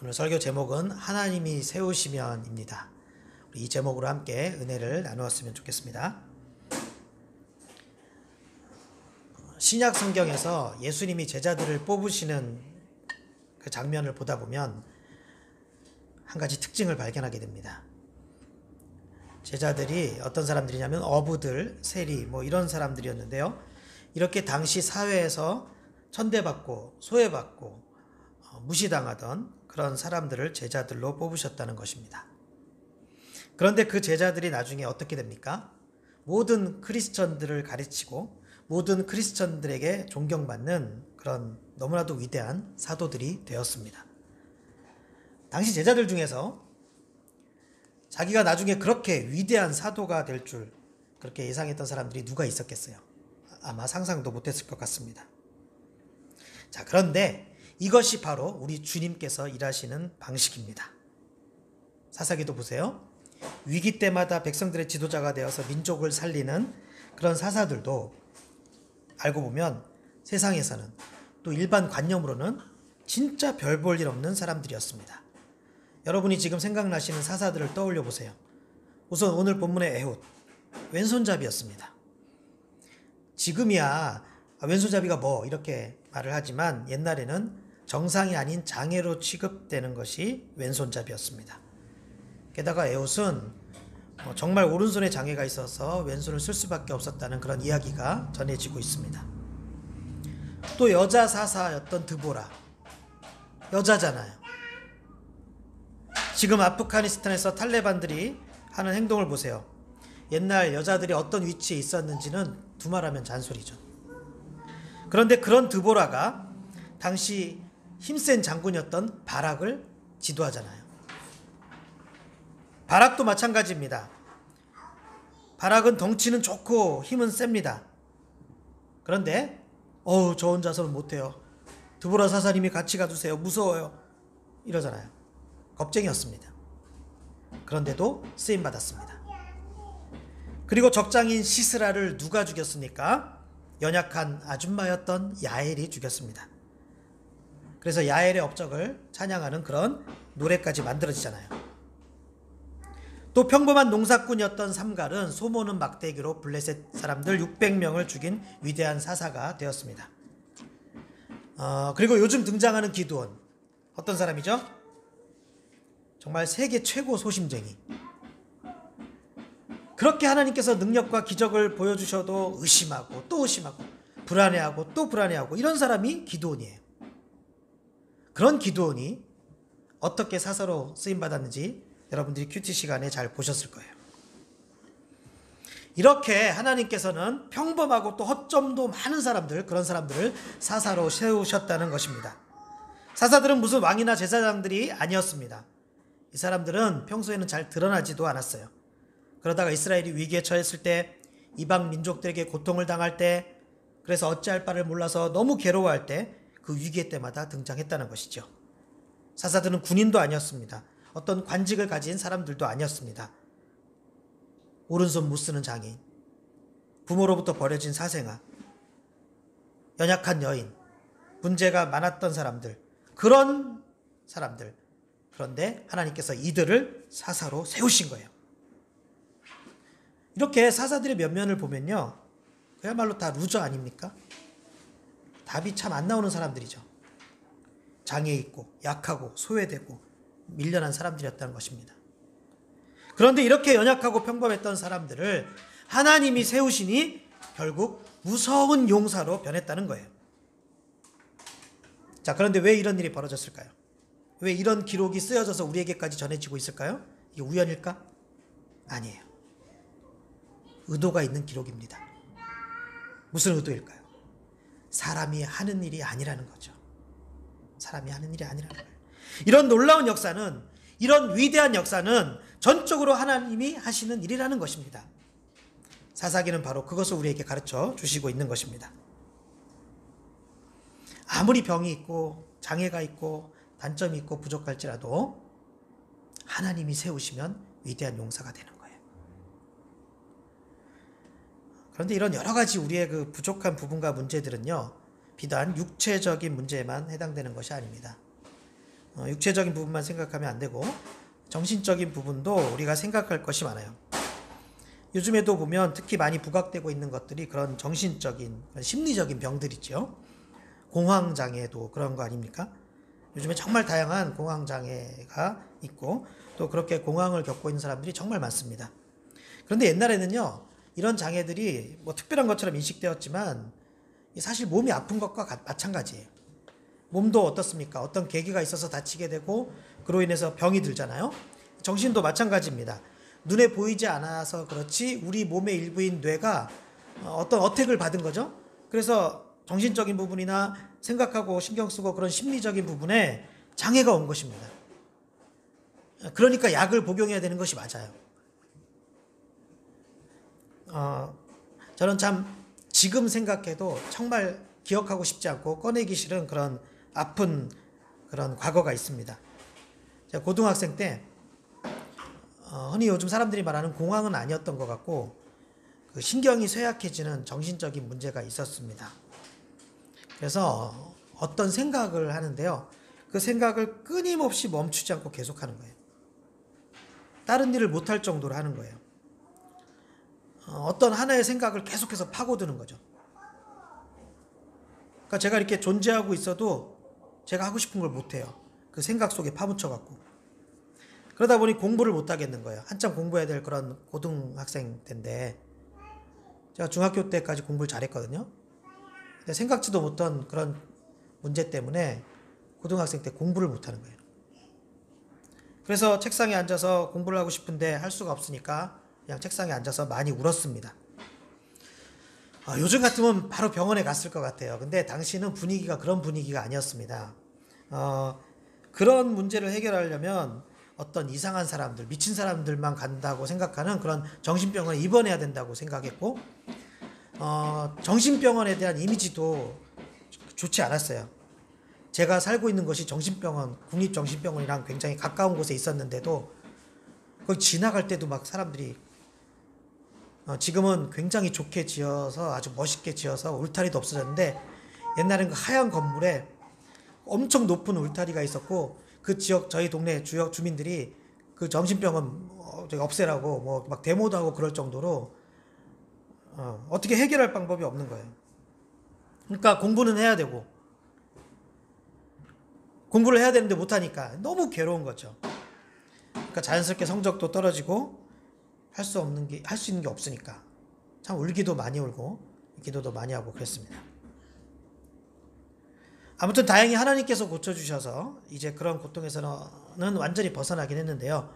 오늘 설교 제목은 하나님이 세우시면입니다. 우리 이 제목으로 함께 은혜를 나누었으면 좋겠습니다. 신약 성경에서 예수님이 제자들을 뽑으시는 그 장면을 보다 보면 한 가지 특징을 발견하게 됩니다. 제자들이 어떤 사람들이냐면 어부들, 세리 이런 사람들이었는데요. 이렇게 당시 사회에서 천대받고 소외받고 무시당하던 그런 사람들을 제자들로 뽑으셨다는 것입니다. 그런데 그 제자들이 나중에 어떻게 됩니까? 모든 크리스천들을 가르치고 모든 크리스천들에게 존경받는 그런 너무나도 위대한 사도들이 되었습니다. 당시 제자들 중에서 자기가 나중에 그렇게 위대한 사도가 될 줄 그렇게 예상했던 사람들이 누가 있었겠어요? 아마 상상도 못했을 것 같습니다. 자, 그런데 이것이 바로 우리 주님께서 일하시는 방식입니다. 사사기도 보세요. 위기 때마다 백성들의 지도자가 되어서 민족을 살리는 그런 사사들도 알고 보면 세상에서는 또 일반 관념으로는 진짜 별 볼 일 없는 사람들이었습니다. 여러분이 지금 생각나시는 사사들을 떠올려 보세요. 우선 오늘 본문의 에훗, 왼손잡이였습니다. 지금이야 왼손잡이가 이렇게 말을 하지만 옛날에는 정상이 아닌 장애로 취급되는 것이 왼손잡이였습니다. 게다가 에훗은 정말 오른손에 장애가 있어서 왼손을 쓸 수밖에 없었다는 그런 이야기가 전해지고 있습니다. 또 여자 사사였던 드보라, 여자잖아요. 지금 아프가니스탄에서 탈레반들이 하는 행동을 보세요. 옛날 여자들이 어떤 위치에 있었는지는 두말하면 잔소리죠. 그런데 그런 드보라가 당시 힘센 장군이었던 바락을 지도하잖아요. 바락도 마찬가지입니다. 바락은 덩치는 좋고 힘은 셉니다. 그런데 저 혼자서는 못해요. 드보라 사사님이 같이 가주세요. 무서워요. 이러잖아요. 겁쟁이였습니다. 그런데도 쓰임받았습니다. 그리고 적장인 시스라를 누가 죽였습니까? 연약한 아줌마였던 야엘이 죽였습니다. 그래서 야엘의 업적을 찬양하는 그런 노래까지 만들어지잖아요. 또 평범한 농사꾼이었던 삼갈은 소모는 막대기로 블레셋 사람들 600명을 죽인 위대한 사사가 되었습니다. 그리고 요즘 등장하는 기드온, 어떤 사람이죠? 정말 세계 최고 소심쟁이. 그렇게 하나님께서 능력과 기적을 보여주셔도 의심하고 또 의심하고 불안해하고 또 불안해하고 이런 사람이 기드온이에요. 그런 기드온이 어떻게 사사로 쓰임받았는지 여러분들이 큐티 시간에 잘 보셨을 거예요. 이렇게 하나님께서는 평범하고 또 허점도 많은 사람들, 그런 사람들을 사사로 세우셨다는 것입니다. 사사들은 무슨 왕이나 제사장들이 아니었습니다. 이 사람들은 평소에는 잘 드러나지도 않았어요. 그러다가 이스라엘이 위기에 처했을 때, 이방 민족들에게 고통을 당할 때, 그래서 어찌할 바를 몰라서 너무 괴로워할 때 그 위기의 때마다 등장했다는 것이죠. 사사들은 군인도 아니었습니다. 어떤 관직을 가진 사람들도 아니었습니다. 오른손 못 쓰는 장애인, 부모로부터 버려진 사생아, 연약한 여인, 문제가 많았던 사람들, 그런 사람들. 그런데 하나님께서 이들을 사사로 세우신 거예요. 이렇게 사사들의 면면을 보면요, 그야말로 다 루저 아닙니까? 답이 참 안 나오는 사람들이죠. 장애 있고 약하고 소외되고 밀려난 사람들이었다는 것입니다. 그런데 이렇게 연약하고 평범했던 사람들을 하나님이 세우시니 결국 무서운 용사로 변했다는 거예요. 자, 그런데 왜 이런 일이 벌어졌을까요? 왜 이런 기록이 쓰여져서 우리에게까지 전해지고 있을까요? 이게 우연일까? 아니에요. 의도가 있는 기록입니다. 무슨 의도일까요? 사람이 하는 일이 아니라는 거죠. 사람이 하는 일이 아니라는 거예요. 이런 놀라운 역사는, 이런 위대한 역사는 전적으로 하나님이 하시는 일이라는 것입니다. 사사기는 바로 그것을 우리에게 가르쳐 주시고 있는 것입니다. 아무리 병이 있고 장애가 있고 단점이 있고 부족할지라도 하나님이 세우시면 위대한 용사가 되는 거예요. 그런데 이런 여러 가지 우리의 그 부족한 부분과 문제들은요, 비단 육체적인 문제에만 해당되는 것이 아닙니다. 육체적인 부분만 생각하면 안 되고 정신적인 부분도 우리가 생각할 것이 많아요. 요즘에도 보면 특히 많이 부각되고 있는 것들이 그런 정신적인, 심리적인 병들이죠. 공황장애도 그런 거 아닙니까? 요즘에 정말 다양한 공황장애가 있고 또 그렇게 공황을 겪고 있는 사람들이 정말 많습니다. 그런데 옛날에는요, 이런 장애들이 뭐 특별한 것처럼 인식되었지만 사실 몸이 아픈 것과 마찬가지예요. 몸도 어떻습니까? 어떤 계기가 있어서 다치게 되고 그로 인해서 병이 들잖아요. 정신도 마찬가지입니다. 눈에 보이지 않아서 그렇지 우리 몸의 일부인 뇌가 어떤 어택을 받은 거죠. 그래서 정신적인 부분이나 생각하고 신경 쓰고 그런 심리적인 부분에 장애가 온 것입니다. 그러니까 약을 복용해야 되는 것이 맞아요. 저는 참 지금 생각해도 정말 기억하고 싶지 않고 꺼내기 싫은 그런 아픈 그런 과거가 있습니다. 제가 고등학생 때 흔히 요즘 사람들이 말하는 공황은 아니었던 것 같고 그 신경이 쇠약해지는 정신적인 문제가 있었습니다. 그래서 어떤 생각을 하는데요. 그 생각을 끊임없이 멈추지 않고 계속하는 거예요. 다른 일을 못할 정도로 하는 거예요. 어떤 하나의 생각을 계속해서 파고드는 거죠. 그러니까 제가 이렇게 존재하고 있어도 제가 하고 싶은 걸 못해요. 그 생각 속에 파묻혀갖고. 그러다 보니 공부를 못하겠는 거예요. 한참 공부해야 될 그런 고등학생 때인데 제가 중학교 때까지 공부를 잘했거든요. 근데 생각지도 못한 그런 문제 때문에 고등학생 때 공부를 못하는 거예요. 그래서 책상에 앉아서 공부를 하고 싶은데 할 수가 없으니까 그냥 책상에 앉아서 많이 울었습니다. 요즘 같으면 바로 병원에 갔을 것 같아요. 근데 당시는 분위기가 그런 분위기가 아니었습니다. 그런 문제를 해결하려면 어떤 이상한 사람들, 미친 사람들만 간다고 생각하는 그런 정신병원에 입원해야 된다고 생각했고, 정신병원에 대한 이미지도 좋지 않았어요. 제가 살고 있는 것이 정신병원, 국립정신병원이랑 굉장히 가까운 곳에 있었는데도 거기 지나갈 때도 막 사람들이 지금은 굉장히 좋게 지어서 아주 멋있게 지어서 울타리도 없어졌는데 옛날엔 그 하얀 건물에 엄청 높은 울타리가 있었고 그 지역 저희 동네 주역 주민들이 그 정신병원 없애라고 뭐 막 데모도 하고 그럴 정도로 어떻게 해결할 방법이 없는 거예요. 그러니까 공부는 해야 되고 공부를 해야 되는데 못하니까 너무 괴로운 거죠. 그러니까 자연스럽게 성적도 떨어지고 할 수 있는 게 없으니까 참 울기도 많이 울고 기도도 많이 하고 그랬습니다. 아무튼 다행히 하나님께서 고쳐주셔서 이제 그런 고통에서는 완전히 벗어나긴 했는데요.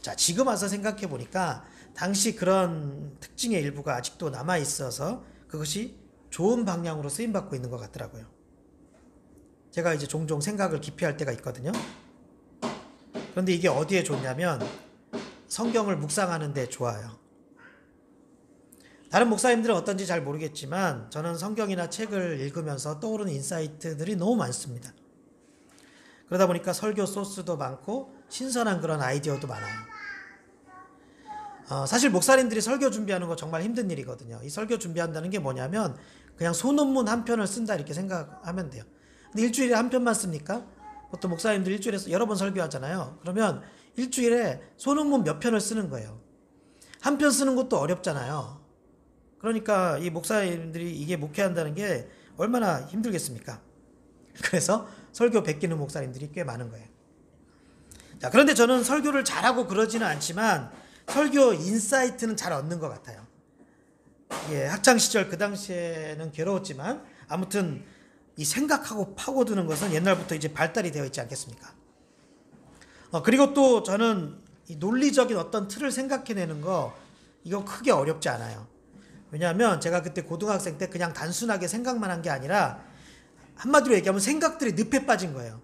자, 지금 와서 생각해 보니까 당시 그런 특징의 일부가 아직도 남아 있어서 그것이 좋은 방향으로 쓰임받고 있는 것 같더라고요. 제가 이제 종종 생각을 기피할 때가 있거든요. 그런데 이게 어디에 좋냐면 성경을 묵상하는 데 좋아요. 다른 목사님들은 어떤지 잘 모르겠지만 저는 성경이나 책을 읽으면서 떠오르는 인사이트들이 너무 많습니다. 그러다 보니까 설교 소스도 많고 신선한 그런 아이디어도 많아요. 사실 목사님들이 설교 준비하는 거 정말 힘든 일이거든요. 이 설교 준비한다는 게 뭐냐면 그냥 소논문 한 편을 쓴다 이렇게 생각하면 돼요. 근데 일주일에 한 편만 씁니까? 보통 목사님들 일주일에 여러 번 설교하잖아요. 그러면 일주일에 소논문 몇 편을 쓰는 거예요. 한 편 쓰는 것도 어렵잖아요. 그러니까 이 목사님들이 이게 목회한다는 게 얼마나 힘들겠습니까? 그래서 설교 베끼는 목사님들이 꽤 많은 거예요. 자, 그런데 저는 설교를 잘하고 그러지는 않지만 설교 인사이트는 잘 얻는 것 같아요. 예, 학창시절 그 당시에는 괴로웠지만 아무튼 이 생각하고 파고드는 것은 옛날부터 이제 발달이 되어 있지 않겠습니까? 그리고 또 저는 이 논리적인 어떤 틀을 생각해내는 거 이거 크게 어렵지 않아요. 왜냐하면 제가 그때 고등학생 때 그냥 단순하게 생각만 한 게 아니라 한마디로 얘기하면 생각들이 늪에 빠진 거예요.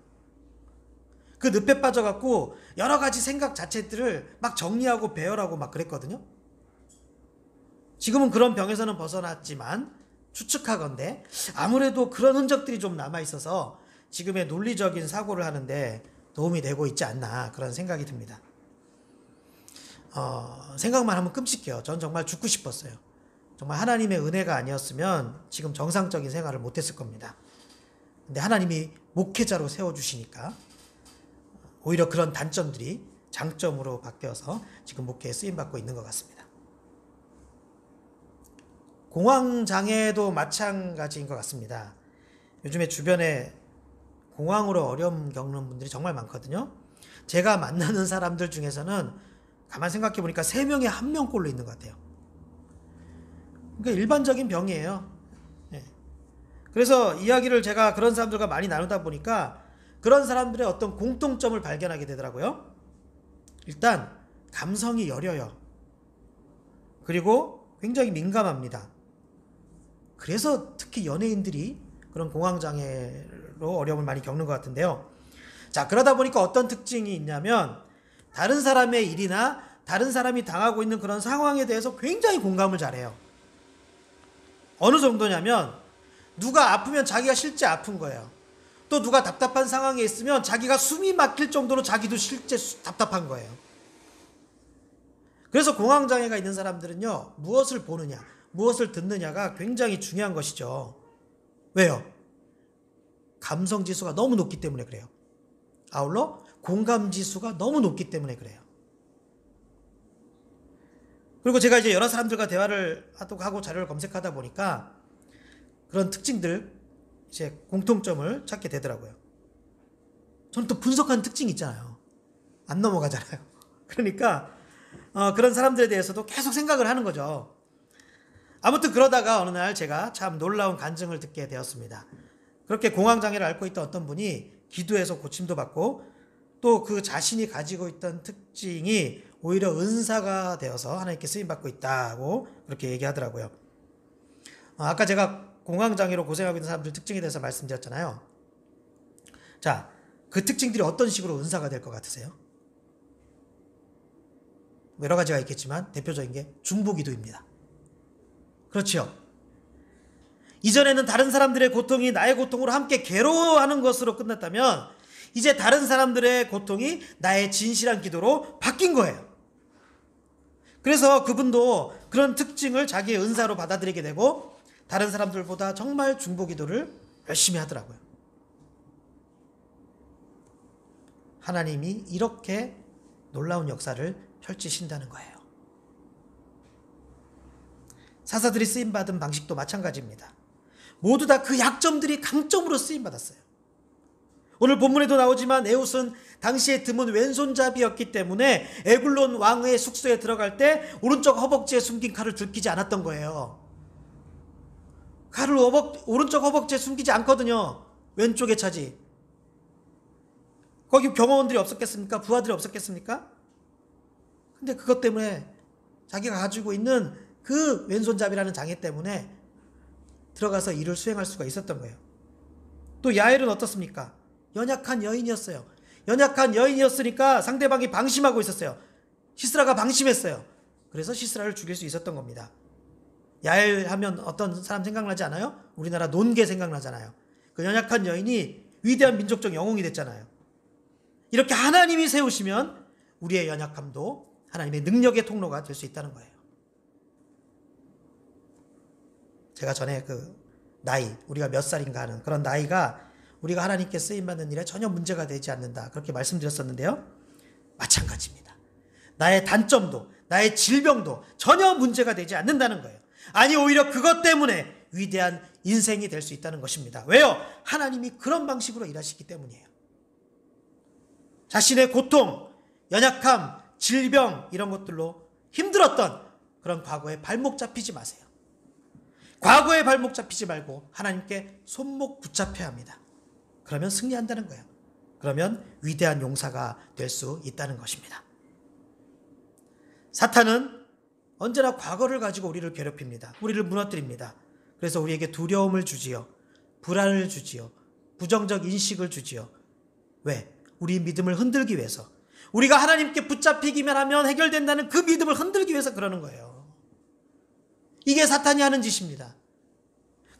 그 늪에 빠져갖고 여러 가지 생각 자체들을 막 정리하고 배열하고 막 그랬거든요. 지금은 그런 병에서는 벗어났지만 추측하건대 아무래도 그런 흔적들이 좀 남아있어서 지금의 논리적인 사고를 하는데 도움이 되고 있지 않나 그런 생각이 듭니다. 생각만 하면 끔찍해요. 전 정말 죽고 싶었어요. 정말 하나님의 은혜가 아니었으면 지금 정상적인 생활을 못했을 겁니다. 근데 하나님이 목회자로 세워주시니까 오히려 그런 단점들이 장점으로 바뀌어서 지금 목회에 쓰임받고 있는 것 같습니다. 공황장애도 마찬가지인 것 같습니다. 요즘에 주변에 공황으로 어려움 겪는 분들이 정말 많거든요. 제가 만나는 사람들 중에서는 가만 생각해 보니까 3명에 1명꼴로 있는 것 같아요. 그러니까 일반적인 병이에요. 예. 그래서 이야기를 제가 그런 사람들과 많이 나누다 보니까 그런 사람들의 어떤 공통점을 발견하게 되더라고요. 일단 감성이 여려요. 그리고 굉장히 민감합니다. 그래서 특히 연예인들이 그런 공황장애로 어려움을 많이 겪는 것 같은데요. 자, 그러다 보니까 어떤 특징이 있냐면 다른 사람의 일이나 다른 사람이 당하고 있는 그런 상황에 대해서 굉장히 공감을 잘해요. 어느 정도냐면 누가 아프면 자기가 실제 아픈 거예요. 또 누가 답답한 상황에 있으면 자기가 숨이 막힐 정도로 자기도 실제 답답한 거예요. 그래서 공황장애가 있는 사람들은요, 무엇을 보느냐, 무엇을 듣느냐가 굉장히 중요한 것이죠. 왜요? 감성지수가 너무 높기 때문에 그래요. 아울러 공감지수가 너무 높기 때문에 그래요. 그리고 제가 이제 여러 사람들과 대화를 하고 자료를 검색하다 보니까 그런 특징들, 이제 공통점을 찾게 되더라고요. 저는 또 분석하는 특징이 있잖아요. 안 넘어가잖아요. 그러니까 그런 사람들에 대해서도 계속 생각을 하는 거죠. 아무튼 그러다가 어느 날 제가 참 놀라운 간증을 듣게 되었습니다. 그렇게 공황장애를 앓고 있던 어떤 분이 기도해서 고침도 받고 또 그 자신이 가지고 있던 특징이 오히려 은사가 되어서 하나님께 쓰임받고 있다고 그렇게 얘기하더라고요. 아까 제가 공황장애로 고생하고 있는 사람들 특징에 대해서 말씀드렸잖아요. 자, 그 특징들이 어떤 식으로 은사가 될 것 같으세요? 여러 가지가 있겠지만 대표적인 게 중보기도입니다. 그렇죠. 이전에는 다른 사람들의 고통이 나의 고통으로 함께 괴로워하는 것으로 끝났다면 이제 다른 사람들의 고통이 나의 진실한 기도로 바뀐 거예요. 그래서 그분도 그런 특징을 자기의 은사로 받아들이게 되고 다른 사람들보다 정말 중보기도를 열심히 하더라고요. 하나님이 이렇게 놀라운 역사를 펼치신다는 거예요. 사사들이 쓰임받은 방식도 마찬가지입니다. 모두 다 그 약점들이 강점으로 쓰임받았어요. 오늘 본문에도 나오지만 에훗은 당시에 드문 왼손잡이였기 때문에 에글론 왕의 숙소에 들어갈 때 오른쪽 허벅지에 숨긴 칼을 들키지 않았던 거예요. 칼을 오른쪽 허벅지에 숨기지 않거든요. 왼쪽에 차지. 거기 경호원들이 없었겠습니까? 부하들이 없었겠습니까? 근데 그것 때문에 자기가 가지고 있는 그 왼손잡이라는 장애 때문에 들어가서 일을 수행할 수가 있었던 거예요. 또 야엘은 어떻습니까? 연약한 여인이었어요. 연약한 여인이었으니까 상대방이 방심하고 있었어요. 시스라가 방심했어요. 그래서 시스라를 죽일 수 있었던 겁니다. 야엘 하면 어떤 사람 생각나지 않아요? 우리나라 논개 생각나잖아요. 그 연약한 여인이 위대한 민족적 영웅이 됐잖아요. 이렇게 하나님이 세우시면 우리의 연약함도 하나님의 능력의 통로가 될 수 있다는 거예요. 제가 전에 그 나이, 우리가 몇 살인가 하는 그런 나이가 우리가 하나님께 쓰임받는 일에 전혀 문제가 되지 않는다. 그렇게 말씀드렸었는데요. 마찬가지입니다. 나의 단점도, 나의 질병도 전혀 문제가 되지 않는다는 거예요. 아니, 오히려 그것 때문에 위대한 인생이 될 수 있다는 것입니다. 왜요? 하나님이 그런 방식으로 일하시기 때문이에요. 자신의 고통, 연약함, 질병 이런 것들로 힘들었던 그런 과거에 발목 잡히지 마세요. 과거에 발목 잡히지 말고 하나님께 손목 붙잡혀야 합니다. 그러면 승리한다는 거예요. 그러면 위대한 용사가 될 수 있다는 것입니다. 사탄은 언제나 과거를 가지고 우리를 괴롭힙니다. 우리를 무너뜨립니다. 그래서 우리에게 두려움을 주지요. 불안을 주지요. 부정적 인식을 주지요. 왜? 우리 믿음을 흔들기 위해서. 우리가 하나님께 붙잡히기만 하면 해결된다는 그 믿음을 흔들기 위해서 그러는 거예요. 이게 사탄이 하는 짓입니다.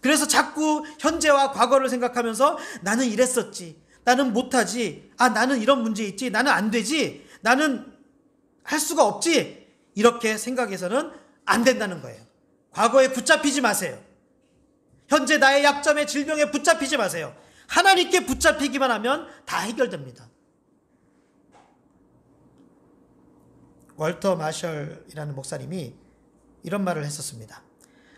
그래서 자꾸 현재와 과거를 생각하면서 나는 이랬었지, 나는 못하지, 나는 이런 문제 있지, 나는 안 되지, 나는 할 수가 없지, 이렇게 생각해서는 안 된다는 거예요. 과거에 붙잡히지 마세요. 현재 나의 약점에 질병에 붙잡히지 마세요. 하나님께 붙잡히기만 하면 다 해결됩니다. 월터 마셜이라는 목사님이 이런 말을 했었습니다.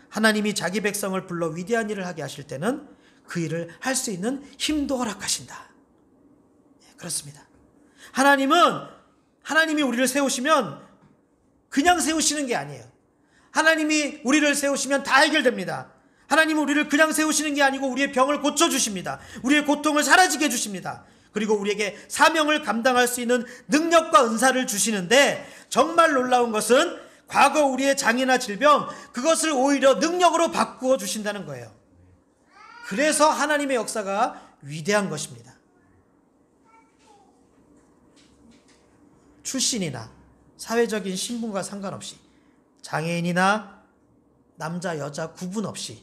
하나님이 자기 백성을 불러 위대한 일을 하게 하실 때는 그 일을 할 수 있는 힘도 허락하신다. 그렇습니다. 하나님이 우리를 세우시면 그냥 세우시는 게 아니에요. 하나님이 우리를 세우시면 다 해결됩니다. 하나님은 우리를 그냥 세우시는 게 아니고 우리의 병을 고쳐주십니다. 우리의 고통을 사라지게 해주십니다. 그리고 우리에게 사명을 감당할 수 있는 능력과 은사를 주시는데, 정말 놀라운 것은 과거 우리의 장애나 질병, 그것을 오히려 능력으로 바꾸어 주신다는 거예요. 그래서 하나님의 역사가 위대한 것입니다. 출신이나 사회적인 신분과 상관없이, 장애인이나 남자 여자 구분 없이,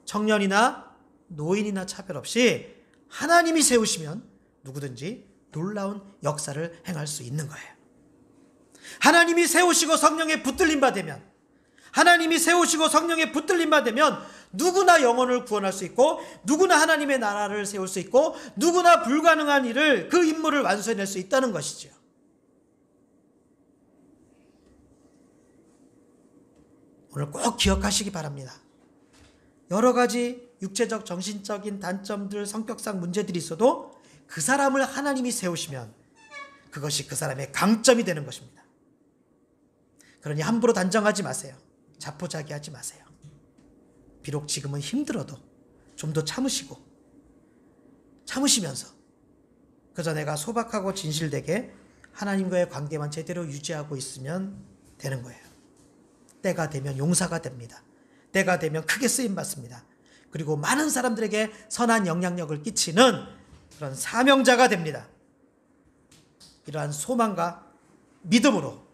청년이나 노인이나 차별 없이 하나님이 세우시면 누구든지 놀라운 역사를 행할 수 있는 거예요. 하나님이 세우시고 성령에 붙들림 받으면, 하나님이 세우시고 성령에 붙들림 받으면 누구나 영혼을 구원할 수 있고, 누구나 하나님의 나라를 세울 수 있고, 누구나 불가능한 일을, 그 임무를 완수해낼 수 있다는 것이죠. 오늘 꼭 기억하시기 바랍니다. 여러 가지 육체적, 정신적인 단점들, 성격상 문제들이 있어도 그 사람을 하나님이 세우시면 그것이 그 사람의 강점이 되는 것입니다. 그러니 함부로 단정하지 마세요. 자포자기하지 마세요. 비록 지금은 힘들어도 좀 더 참으시면서 그저 내가 소박하고 진실되게 하나님과의 관계만 제대로 유지하고 있으면 되는 거예요. 때가 되면 용사가 됩니다. 때가 되면 크게 쓰임받습니다. 그리고 많은 사람들에게 선한 영향력을 끼치는 그런 사명자가 됩니다. 이러한 소망과 믿음으로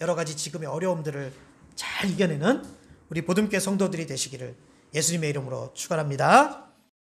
여러 가지 지금의 어려움들을 잘 이겨내는 우리 보듬교회 성도들이 되시기를 예수님의 이름으로 축원합니다.